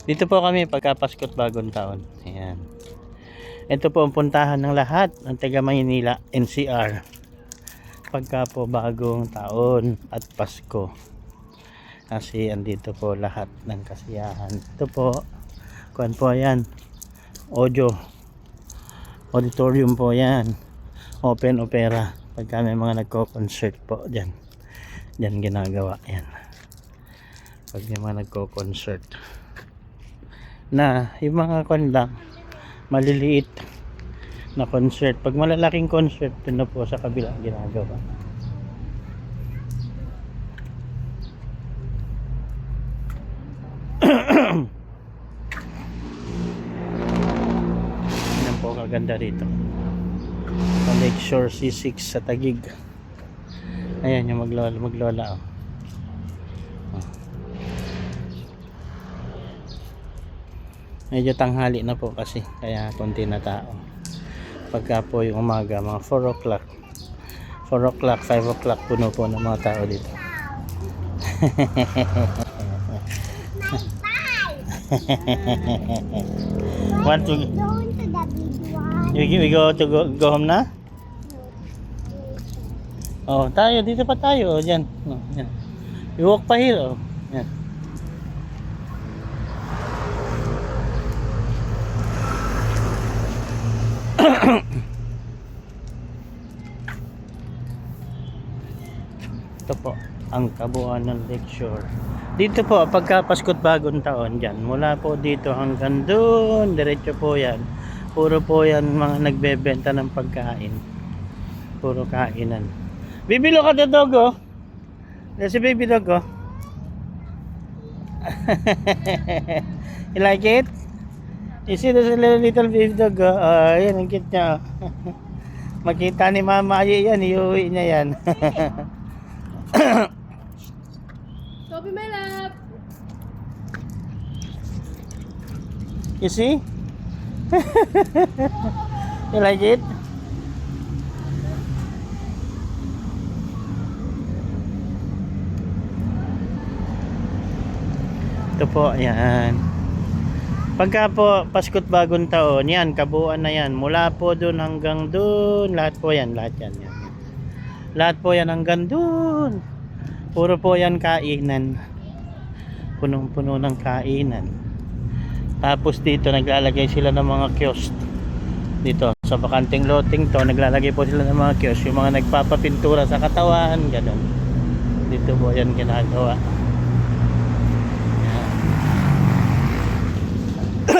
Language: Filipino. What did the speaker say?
Dito po kami pagka Pasko't Bagong Taon. Ayan. Ito po ang puntahan ng lahat ng taga Maynila, NCR. Pagka po Bagong Taon at Pasko. Kasi andito po lahat ng kasiyahan. Ito po, kuan po yan. Auditorium po yan. Open opera. Pagka may mga nagko-concert po dyan. Dyan ginagawa yan. Pag may mga nagko-concert. Na yung mga kuan lang, maliliit na concert. Pag malalaking concert, yun na po sa kabila ginagawa. Yan po kaganda rito. Lakeshore C6 sa Taguig. Ayan yung maglola oh. Medyo tanghali na po kasi kaya konti na tao. Pagka po yung umaga mga 4 o'clock 5 o'clock puno po ng mga tao dito. Want to we go to go home na? Oh, tayo dito pa tayo, diyan. Oh, yan. You walk pa here, oh. Yan. Ito po ang kabuuan ng Lakeshore. Dito po pagka Pasko't Bagong Taon diyan, mula po dito hanggang doon, diretso po 'yan. Puro po 'yan mga nagbebenta ng pagkain. Puro kainan. Bibilo ka the dog oh. Si baby dog oh. You like it? You see this little baby dog oh. Ayan ang cute niya oh. Makita ni mama yan, iuwi niya yan. Sophie, my love. You see? You like it? Ito po, yan. Pagka po Pasko't Bagong Taon, yan, kabuuan na yan. Mula po doon hanggang doon, lahat po yan, lahat yan. Lahat po yan hanggang doon. Puro po yan kainan. Punong-puno ng kainan. Tapos dito naglalagay sila ng mga kiosk. Dito sa bakanting loting to, naglalagay po sila ng mga kiosk. Yung mga nagpapapintura sa katawan, ganun. Dito po yan ginagawa.